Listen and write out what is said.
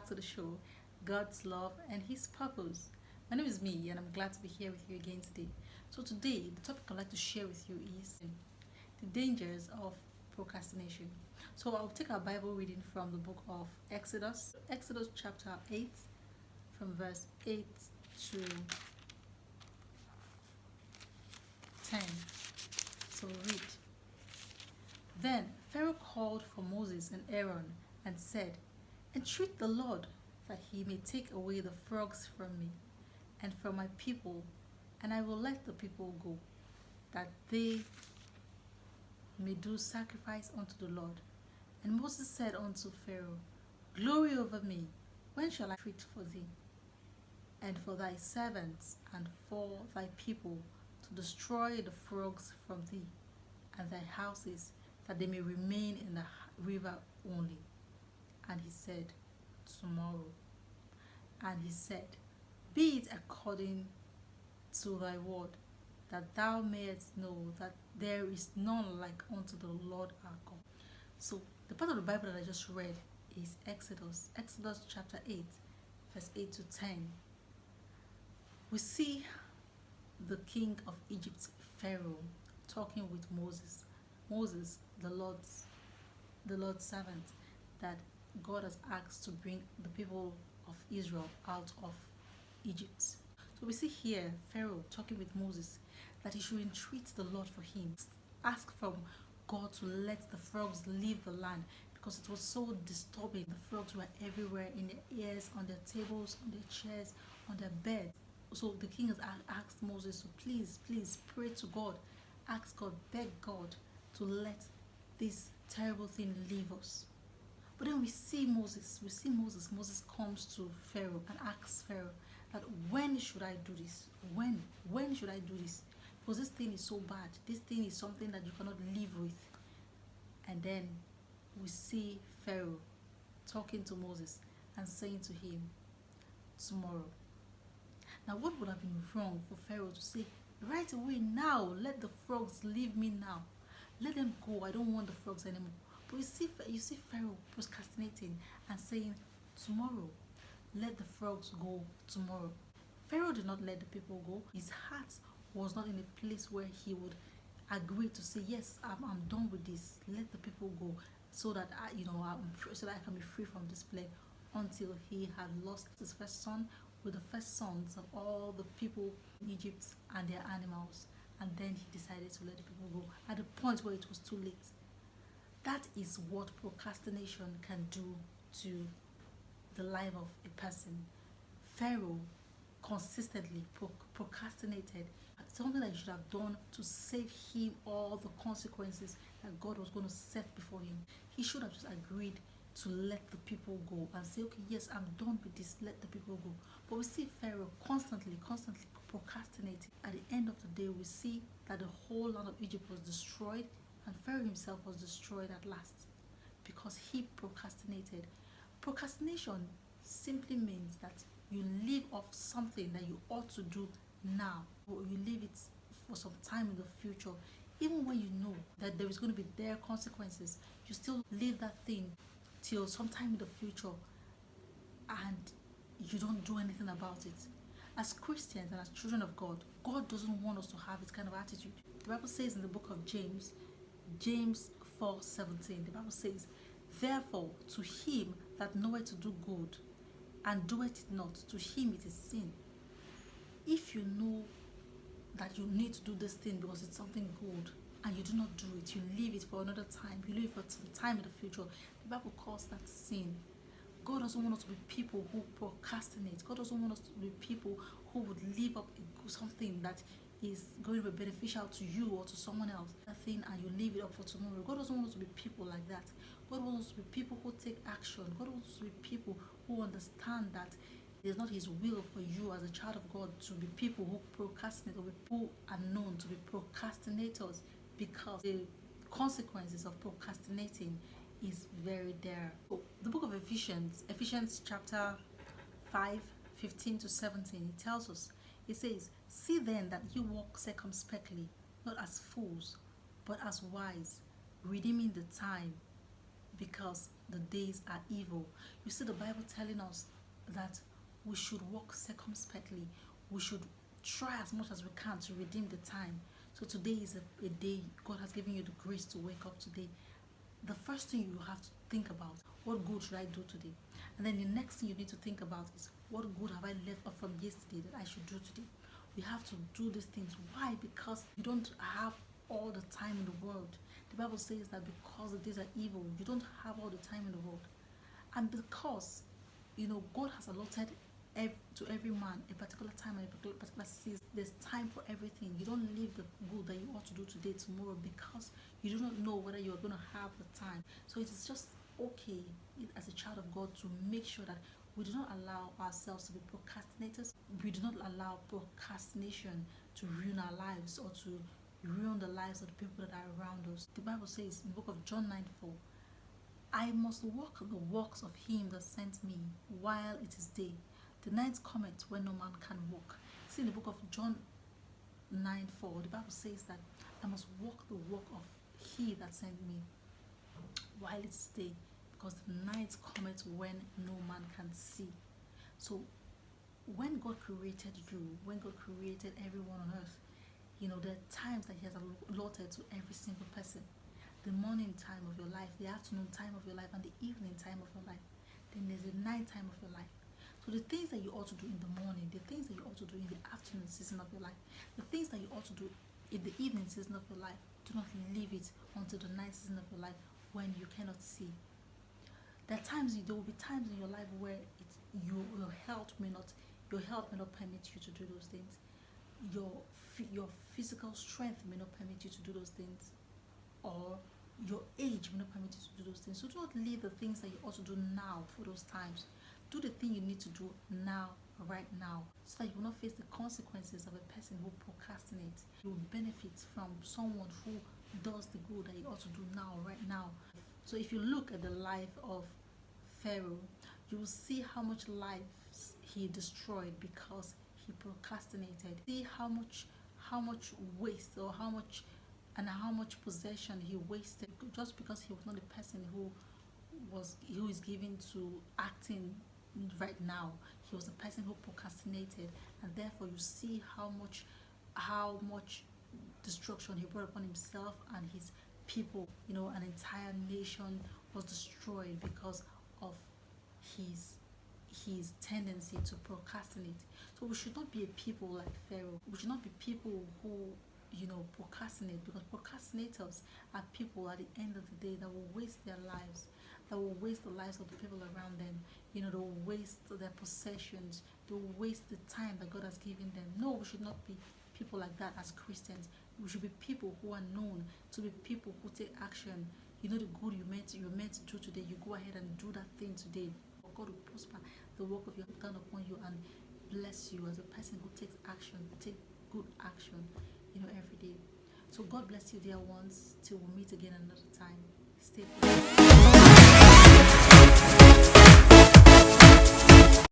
to the show, God's Love and His Purpose. My name is Me, and I'm glad to be here with you again today. So, today, the topic I'd like to share with you is the dangers of procrastination. So, I'll take our Bible reading from the book of Exodus chapter 8, from verse 8 to 10. So, read. Then Pharaoh called for Moses and Aaron and said, "Entreat the Lord that he may take away the frogs from me and from my people, and I will let the people go, that they may do sacrifice unto the Lord." And Moses said unto Pharaoh, "Glory over me, when shall I entreat for thee, and for thy servants, and for thy people, to destroy the frogs from thee, and thy houses, that they may remain in the river only?" And he said, "Tomorrow." And he said, "Be it according to thy word, that thou mayest know that there is none like unto the Lord our God." So the part of the Bible that I just read is Exodus chapter 8, verse 8 to 10. We see the king of Egypt, Pharaoh, talking with Moses. Moses, the Lord's servant, that God has asked to bring the people of Israel out of Egypt. So we see here Pharaoh talking with Moses that he should entreat the Lord for him, ask from God to let the frogs leave the land, because it was so disturbing. The frogs were everywhere, in their ears, on their tables, on their chairs, on their beds. So the king has asked Moses to please pray to God, ask God, beg God to let this terrible thing leave us. But then we see Moses. Moses comes to Pharaoh and asks Pharaoh that, when should I do this? When should I do this? Because this thing is so bad. This thing is something that you cannot live with. And then we see Pharaoh talking to Moses and saying to him, "Tomorrow." Now, what would have been wrong for Pharaoh to say, "Right away, now, let the frogs leave me now. Let them go. I don't want the frogs anymore"? But you see Pharaoh procrastinating and saying, "Tomorrow, let the frogs go tomorrow." Pharaoh did not let the people go. His heart was not in a place where he would agree to say, "Yes, I'm done with this. Let the people go, so that so that I can be free from this plague," until he had lost his first son with the first sons of all the people in Egypt and their animals. And then he decided to let the people go at the point where it was too late. That is what procrastination can do to the life of a person. Pharaoh consistently procrastinated something that he should have done to save him all the consequences that God was going to set before him. He should have just agreed to let the people go and say, "Okay, yes, I'm done with this, let the people go." But we see Pharaoh constantly procrastinating. At the end of the day, we see that the whole land of Egypt was destroyed, and Pharaoh himself was destroyed at last because he procrastinated. Procrastination simply means that you leave off something that you ought to do now, or you leave it for some time in the future. Even when you know that there is going to be their consequences, you still leave that thing till sometime in the future, and you don't do anything about it. As Christians and as children of God, God doesn't want us to have this kind of attitude. The Bible says in the book of James 4:17, the Bible says, "Therefore, to him that knoweth to do good and doeth it not, to him it is sin." If you know that you need to do this thing because it's something good, and you do not do it, you leave it for another time, you leave it for some time in the future, the Bible calls that sin. God doesn't want us to be people who procrastinate. God doesn't want us to be people who would leave up something that is going to be beneficial to you or to someone else, that thing, and you leave it up for tomorrow. God doesn't want us to be people like that. God wants us to be people who take action. God wants us to be people who understand that it is not His will for you as a child of God to be people who procrastinate, or who are known to be procrastinators, because the consequences of procrastinating is very dire. So the book of Ephesians chapter 5:15 to 17, it tells us, it says, "See then that you walk circumspectly, not as fools, but as wise, redeeming the time, because the days are evil. You see the Bible telling us that we should walk circumspectly. We should try as much as we can to redeem the time. So today is a day God has given you the grace to wake up today. The first thing you have to think about, what good should I do today? And then the next thing you need to think about is, what good have I left off from yesterday that I should do today? We have to do these things. Why? Because you don't have all the time in the world. The Bible says that because the days are evil, you don't have all the time in the world. And because, God has allotted to every man a particular time and a particular season. There's time for everything. You don't leave the good that you ought to do today tomorrow, because you do not know whether you're going to have the time. So it is just okay as a child of God to make sure that we do not allow ourselves to be procrastinators. We do not allow procrastination to ruin our lives or to ruin the lives of the people that are around us. The Bible says in the book of John 9:4, I must walk the works of him that sent me while it is day. The night cometh when no man can walk. See, in the book of John 9:4, the Bible says that I must walk the work of he that sent me while it is day, because the night cometh when no man can see. So when God created you, when God created everyone on earth, there are times that he has allotted to every single person. The morning time of your life, the afternoon time of your life, and the evening time of your life. Then there's the night time of your life. So the things that you ought to do in the morning, the things that you ought to do in the afternoon season of your life, the things that you ought to do in the evening season of your life, do not leave it until the night season of your life when you cannot see. There will be times in your life where your health may not permit you to do those things. Your physical strength may not permit you to do those things, or your age may not permit you to do those things. So do not leave the things that you ought to do now for those times. Do the thing you need to do now, right now, so that you will not face the consequences of a person who procrastinates. You will benefit from someone who does the good that you ought to do now, right now. So if you look at the life of Pharaoh, you will see how much lives he destroyed because he procrastinated. See how much waste, or how much possession he wasted just because he was not the person who is given to acting right now. He was the person who procrastinated, and therefore you see how much destruction he brought upon himself and his people. An entire nation was destroyed because of his tendency to procrastinate. So we should not be a people like Pharaoh. We should not be people who procrastinate, because procrastinators are people at the end of the day that will waste their lives, that will waste the lives of the people around them. They will waste their possessions, they will waste the time that God has given them. No, we should not be people like that as Christians. We should be people who are known to be people who take action. The good you're meant to do today, you go ahead and do that thing today. God will prosper the work of your hand upon you and bless you as a person who takes action, take good action, every day. So God bless you, dear ones, till we meet again another time. Stay blessed.